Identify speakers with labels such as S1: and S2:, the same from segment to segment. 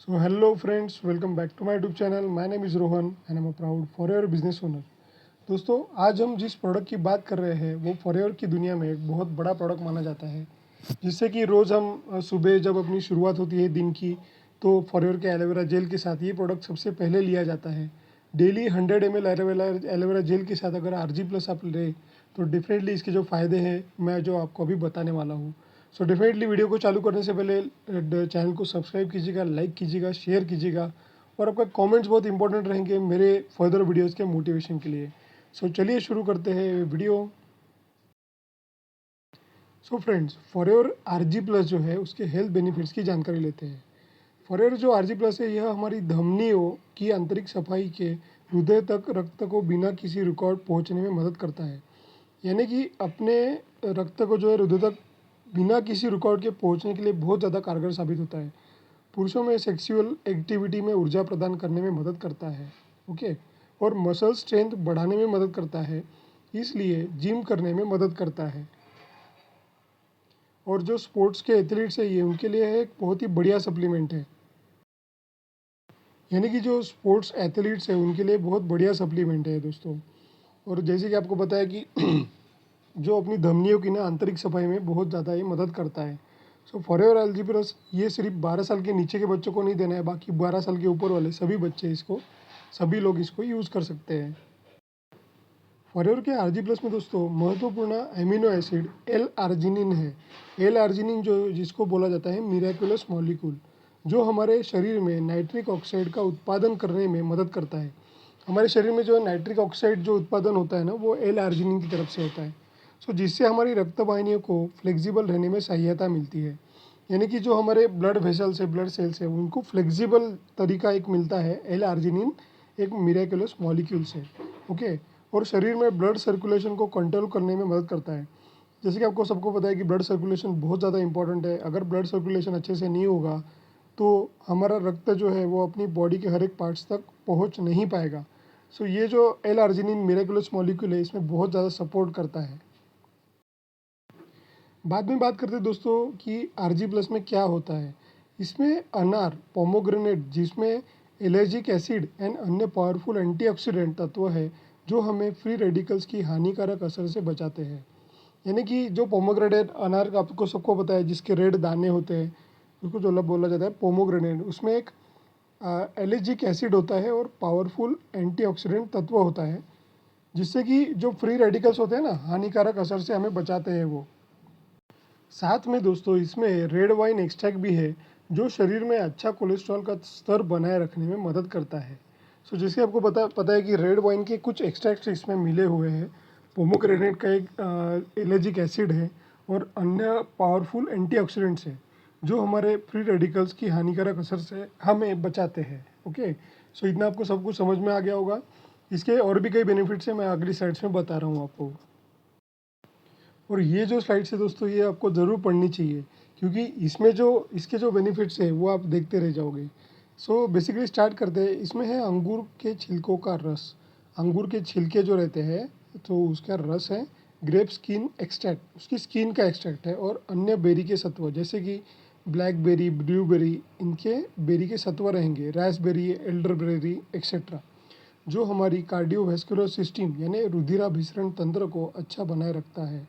S1: So hello friends, welcome back to my YouTube channel. My name is Rohan and I'm a proud forever business owner. दोस्तों आज हम जिस product की बात कर रहे हैं वो फॉरएवर की दुनिया में एक बहुत बड़ा प्रोडक्ट माना जाता है, जिससे कि रोज़ हम सुबह जब अपनी शुरुआत होती है दिन की तो फॉरएवर के एलोवेरा जेल के साथ ये प्रोडक्ट सबसे पहले लिया जाता है। डेली 100 ml एलोवेरा जेल के साथ अगर RG+ आप लें तो डेफिनेटली इसके जो फ़ायदे हैं मैं जो आपको अभी बताने वाला हूँ। सो डेफिनेटली वीडियो को चालू करने से पहले चैनल को सब्सक्राइब कीजिएगा, लाइक कीजिएगा, शेयर कीजिएगा और आपका कमेंट्स बहुत इंपॉर्टेंट रहेंगे मेरे फर्दर वीडियोज़ के मोटिवेशन के लिए। सो चलिए शुरू करते हैं video. So friends, forever RG+ जो है उसके हेल्थ बेनिफिट्स की जानकारी लेते हैं। फॉरएवर जो RG+ है यह हमारी धमनियों की आंतरिक सफाई के हृदय तक रक्त को बिना किसी रिकॉर्ड पहुंचने में मदद करता है। यानी कि अपने रक्त को जो है हृदय तक बिना किसी रिकॉर्ड के पहुंचने के लिए बहुत ज़्यादा कारगर साबित होता है। पुरुषों में सेक्सुअल एक्टिविटी में ऊर्जा प्रदान करने में मदद करता है, ओके, और मसल स्ट्रेंथ बढ़ाने में मदद करता है, इसलिए जिम करने में मदद करता है। और जो स्पोर्ट्स के एथलीट्स है ये उनके लिए एक बहुत ही बढ़िया सप्लीमेंट है। यानी कि जो स्पोर्ट्स एथलीट्स है उनके लिए बहुत बढ़िया सप्लीमेंट है दोस्तों। और जैसे कि आपको पता है कि जो अपनी धमनियों की ना आंतरिक सफाई में बहुत ज़्यादा ये मदद करता है। सो फॉरएवर RG+ ये सिर्फ 12 साल के नीचे के बच्चों को नहीं देना है, बाकी 12 साल के ऊपर वाले सभी लोग इसको यूज़ कर सकते हैं। फॉरएवर के RG+ में दोस्तों महत्वपूर्ण एमिनो एसिड एल आर्जिनिन है। एल आर्जिनिन जो जिसको बोला जाता है मिरेकुलस मॉलिक्यूल, जो हमारे शरीर में नाइट्रिक ऑक्साइड का उत्पादन करने में मदद करता है। हमारे शरीर में जो नाइट्रिक ऑक्साइड जो उत्पादन होता है ना वो एल आर्जिनिन की तरफ से होता है। सो जिससे हमारी रक्त वाहिनियों को फ्लेक्सिबल रहने में सहायता मिलती है। यानी कि जो हमारे ब्लड वेसल्स है, ब्लड सेल्स है, उनको फ्लेक्सिबल तरीका एक मिलता है एल आर्जिनिन एक मिरेकुलस मॉलिक्यूल से, ओके। और शरीर में ब्लड सर्कुलेशन को कंट्रोल करने में मदद करता है। जैसे कि आपको सबको पता है कि ब्लड सर्कुलेशन बहुत ज़्यादा इंपॉर्टेंट है। अगर ब्लड सर्कुलेशन अच्छे से नहीं होगा तो हमारा रक्त जो है वो अपनी बॉडी के हर एक पार्ट्स तक पहुंच नहीं पाएगा। सो ये जो एल आर्जिनिन मिरेकुलस मॉलिक्यूल है इसमें बहुत ज़्यादा सपोर्ट करता है। बाद में बात करते हैं दोस्तों कि RG+ में क्या होता है। इसमें अनार पोमोग्रेनेट जिसमें एलर्जिक एसिड एंड अन्य पावरफुल एंटीऑक्सीडेंट तत्व है जो हमें फ्री रेडिकल्स की हानिकारक असर से बचाते हैं। यानी कि जो पोमोग्रेनेट अनार का आपको सबको पता है जिसके रेड दाने होते हैं उसको जो बोला जाता है पोमोग्रेनेट, उसमें एक एलर्जिक एसिड होता है और पावरफुल एंटीऑक्सीडेंट तत्व होता है जिससे कि जो फ्री रेडिकल्स होते हैं ना हानिकारक असर से हमें बचाते हैं वो। साथ में दोस्तों इसमें रेड वाइन एक्सट्रैक्ट भी है जो शरीर में अच्छा कोलेस्ट्रॉल का स्तर बनाए रखने में मदद करता है। सो जैसे आपको पता है कि रेड वाइन के कुछ एक्सट्रैक्ट्स इसमें मिले हुए हैं। पोमोग्रेनेट का एक एलर्जिक एसिड है और अन्य पावरफुल एंटीऑक्सीडेंट्स है जो हमारे फ्री रेडिकल्स की हानिकारक असर से हमें बचाते हैं, ओके। सो इतना आपको सब कुछ समझ में आ गया होगा। इसके और भी कई बेनिफिट्स हैं, मैं अगली स्लाइड्स में बता रहा हूँ आपको। और ये जो स्लाइड्स है दोस्तों ये आपको ज़रूर पढ़नी चाहिए क्योंकि इसमें जो इसके जो बेनिफिट्स है वो आप देखते रह जाओगे। सो बेसिकली स्टार्ट करते हैं। इसमें है अंगूर के छिलकों का रस। अंगूर के छिलके जो रहते हैं तो उसका रस है। ग्रेप स्किन एक्सट्रैक्ट, उसकी स्किन का एक्सट्रैक्ट है। और अन्य बेरी के सत्व जैसे कि ब्लैकबेरी, ब्लूबेरी, इनके बेरी के सत्व रहेंगे। रास्पबेरी, एल्डरबेरी एक्सेट्रा, जो हमारी कार्डियोवैस्कुलर सिस्टम यानी रुधिराभिसरण तंत्र को अच्छा बनाए रखता है।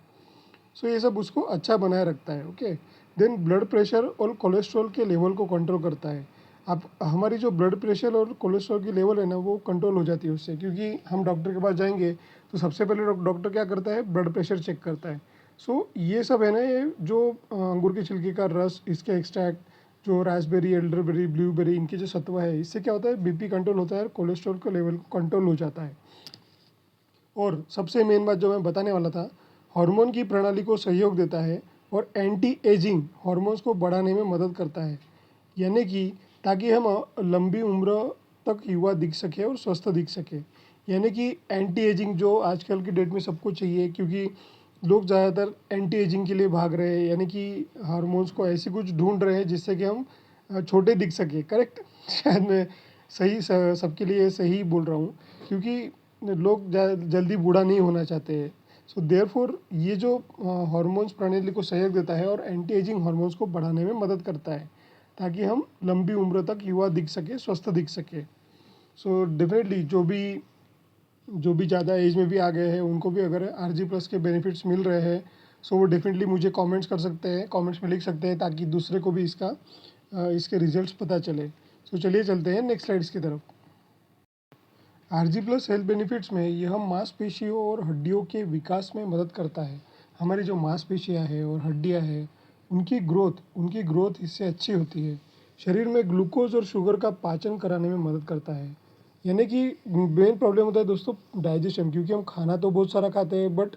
S1: सो ये सब उसको अच्छा बनाए रखता है, ओके। देन ब्लड प्रेशर और कोलेस्ट्रॉल के लेवल को कंट्रोल करता है। आप हमारी जो ब्लड प्रेशर और कोलेस्ट्रॉल की लेवल है ना वो कंट्रोल हो जाती है उससे, क्योंकि हम डॉक्टर के पास जाएंगे तो सबसे पहले डॉक्टर क्या करता है, ब्लड प्रेशर चेक करता है। सो ये सब है ना, ये जो अंगूर के छिलके का रस, इसके एक्सट्रैक्ट, जो रास्पबेरी, एल्डरबेरी, ब्लूबेरी, इनके जो सत्व है इससे क्या होता है, BP कंट्रोल होता है और कोलेस्ट्रॉल का लेवल कंट्रोल हो जाता है। और सबसे मेन बात जो मैं बताने वाला था, हार्मोन की प्रणाली को सहयोग देता है और एंटी एजिंग हार्मोन्स को बढ़ाने में मदद करता है। यानी कि ताकि हम लंबी उम्र तक युवा दिख सके और स्वस्थ दिख सके। यानी कि एंटी एजिंग जो आजकल की डेट में सबको चाहिए, क्योंकि लोग ज़्यादातर एंटी एजिंग के लिए भाग रहे हैं। यानी कि हार्मोन्स को ऐसे कुछ ढूंढ रहे हैं जिससे कि हम छोटे दिख सके, करेक्ट। शायद मैं सही सबके लिए सही बोल रहा हूँ, क्योंकि लोग जल्दी बूढ़ा नहीं होना चाहते हैं। सो देयरफॉर ये जो हार्मोन्स प्रणाली को सहयोग देता है और एंटी एजिंग हार्मोन्स को बढ़ाने में मदद करता है। ताकि हम लंबी उम्र तक युवा दिख सके, स्वस्थ दिख सके। सो डेफिनेटली जो भी ज़्यादा एज में भी आ गए हैं उनको भी अगर RG+ के बेनिफिट्स मिल रहे हैं, सो वो डेफिनेटली मुझे कमेंट्स कर सकते हैं, कमेंट्स में लिख सकते हैं, ताकि दूसरे को भी इसके रिजल्ट्स पता चले। सो चलिए चलते हैं नेक्स्ट स्लाइड्स की तरफ। RG+ हेल्थ बेनिफिट्स में यह मांसपेशियों और हड्डियों के विकास में मदद करता है। हमारी जो मांसपेशियाँ हैं और हड्डियाँ हैं उनकी ग्रोथ इससे अच्छी होती है। शरीर में ग्लूकोज और शुगर का पाचन कराने में मदद करता है। यानी कि मेन प्रॉब्लम होता है दोस्तों डाइजेशन, क्योंकि हम खाना तो बहुत सारा खाते हैं, बट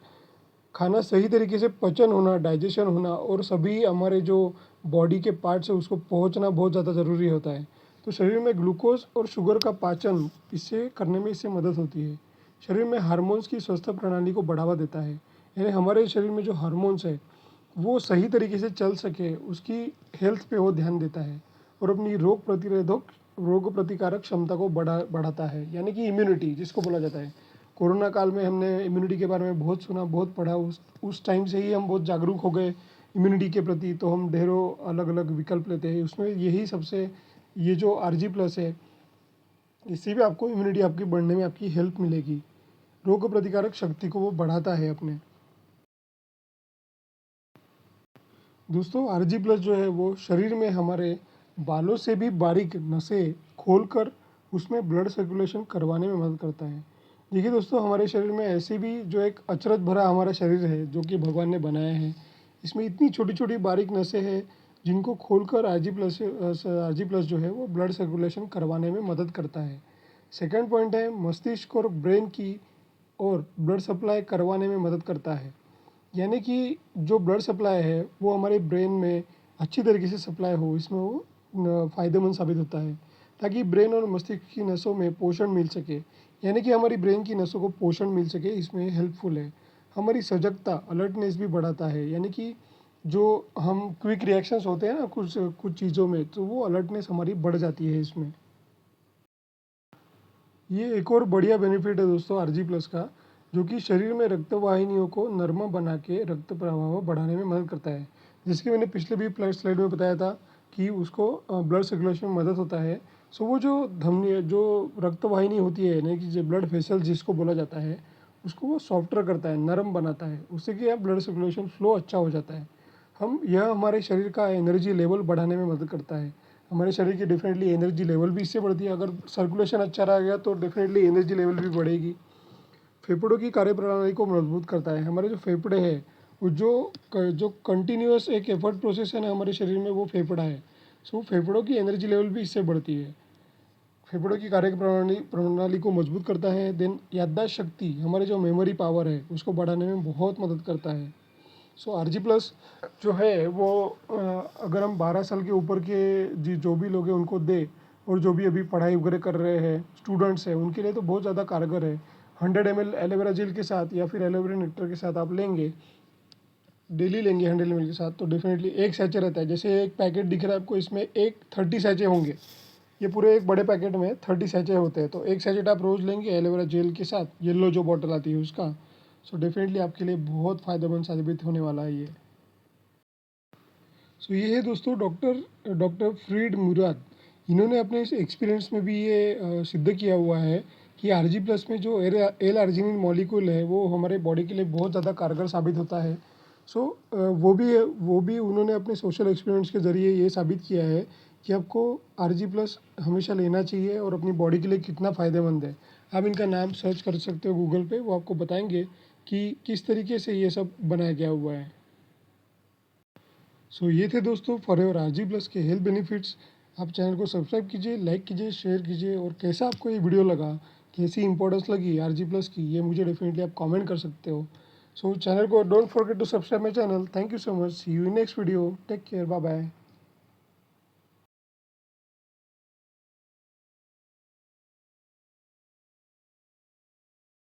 S1: खाना सही तरीके से पचन होना, डाइजेशन होना और सभी हमारे जो बॉडी के पार्ट्स है उसको पहुंचना बहुत ज़्यादा ज़रूरी होता है। तो शरीर में ग्लूकोज और शुगर का पाचन इससे मदद होती है। शरीर में हार्मोन्स की स्वस्थ प्रणाली को बढ़ावा देता है। यानी हमारे शरीर में जो हार्मोन्स है वो सही तरीके से चल सके, उसकी हेल्थ पे वो ध्यान देता है और अपनी रोग प्रतिकारक क्षमता को बढ़ाता है, यानी कि इम्यूनिटी जिसको बोला जाता है। कोरोना काल में हमने इम्यूनिटी के बारे में बहुत सुना, बहुत पढ़ा। उस टाइम से ही हम बहुत जागरूक हो गए इम्यूनिटी के प्रति, तो हम ढेरों अलग अलग विकल्प लेते हैं। उसमें यही सबसे ये जो RG+ है, इससे भी आपको इम्यूनिटी आपकी बढ़ने में आपकी हेल्प मिलेगी। रोग प्रतिकारक शक्ति को वो बढ़ाता है अपने। दोस्तों RG+ जो है वो शरीर में हमारे बालों से भी बारीक नसें खोलकर उसमें ब्लड सर्कुलेशन करवाने में मदद करता है। देखिए दोस्तों, हमारे शरीर में ऐसे भी जो एक अचरज भरा हमारा शरीर है जो कि भगवान ने बनाया है, इसमें इतनी छोटी छोटी बारीक नसें हैं जिनको खोलकर RG+ जो है वो ब्लड सर्कुलेशन करवाने में मदद करता है। सेकंड पॉइंट है मस्तिष्क और ब्रेन की और ब्लड सप्लाई करवाने में मदद करता है। यानी कि जो ब्लड सप्लाई है वो हमारे ब्रेन में अच्छी तरीके से सप्लाई हो, इसमें वो फ़ायदेमंद साबित होता है, ताकि ब्रेन और मस्तिष्क की नसों में पोषण मिल सके। यानी कि हमारी ब्रेन की नसों को पोषण मिल सके, इसमें हेल्पफुल है। हमारी सजगता, अलर्टनेस भी बढ़ाता है। यानी कि जो हम क्विक रिएक्शंस होते हैं ना कुछ कुछ चीज़ों में, तो वो अलर्टनेस हमारी बढ़ जाती है इसमें। ये एक और बढ़िया बेनिफिट है दोस्तों RG+ का, जो कि शरीर में रक्त वाहिनियों को नर्म बना के रक्त प्रवाह बढ़ाने में मदद करता है। जैसे कि मैंने पिछले भी स्लाइड में बताया था कि उसको ब्लड सर्कुलेशन में मदद होता है। सो वो जो धमनी जो रक्त वाहिनी होती है, यानी कि जो ब्लड वेसल जिसको बोला जाता है, उसको वो सॉफ्टर करता है, नरम बनाता है। उससे क्या ब्लड सर्कुलेशन फ्लो अच्छा हो जाता है। यह हमारे शरीर का एनर्जी लेवल बढ़ाने में मदद करता है। हमारे शरीर की डेफिनेटली एनर्जी लेवल भी इससे बढ़ती है। अगर सर्कुलेशन अच्छा रह गया तो डेफिनेटली एनर्जी लेवल भी बढ़ेगी। फेफड़ों की कार्यप्रणाली को मजबूत करता है। हमारे जो फेफड़े हैं वो जो कंटिन्यूअस एक एफर्ट प्रोसेस है ना हमारे शरीर में, वो फेफड़ा है। सो फेफड़ों की एनर्जी लेवल भी इससे बढ़ती है। फेफड़ों की प्रणाली को मजबूत करता है। देन याददाश्त शक्ति, हमारे जो मेमोरी पावर है उसको बढ़ाने में बहुत मदद करता है। सो RG+ जो है वो अगर हम 12 साल के ऊपर के जो भी लोग हैं उनको दे, और जो भी अभी पढ़ाई वगैरह कर रहे हैं स्टूडेंट्स हैं, उनके लिए तो बहुत ज़्यादा कारगर है। 100 ml एलोवेरा जेल के साथ या फिर एलोवेरा नेक्टर के साथ आप लेंगे, डेली लेंगे 100 ml के साथ, तो डेफिनेटली एक सैचे रहता है। जैसे एक पैकेट दिख रहा है आपको, इसमें 30 सैचे होंगे। ये पूरे एक बड़े पैकेट में 30 सैचे होते हैं। तो एक सैचेट आप रोज़ लेंगे एलोवेरा जेल के साथ, येलो जो बॉटल आती है उसका। सो डेफिनेटली आपके लिए बहुत फ़ायदेमंद साबित होने वाला है ये। सो ये है दोस्तों डॉक्टर फ्रीड मुराद। इन्होंने अपने इस एक्सपीरियंस में भी ये सिद्ध किया हुआ है कि RG+ में जो एल आर्जिनिन मॉलिक्यूल है वो हमारे बॉडी के लिए बहुत ज़्यादा कारगर साबित होता है। सो वो भी उन्होंने अपने सोशल एक्सपीरियंस के ज़रिए ये साबित किया है कि आपको RG+ हमेशा लेना चाहिए और अपनी बॉडी के लिए कितना फ़ायदेमंद है। आप इनका नाम सर्च कर सकते हो गूगल पे, वो आपको बताएंगे कि किस तरीके से ये सब बनाया गया हुआ है। सो ये थे दोस्तों फॉरएवर RG+ के हेल्थ बेनिफिट्स। आप चैनल को सब्सक्राइब कीजिए, लाइक कीजिए, शेयर कीजिए, और कैसा आपको ये वीडियो लगा, कैसी इंपॉर्टेंस लगी RG+ की, ये मुझे डेफिनेटली आप कमेंट कर सकते हो। सो चैनल को don't forget to subscribe my channel. Thank you so much. See you in next video. Take care, bye bye.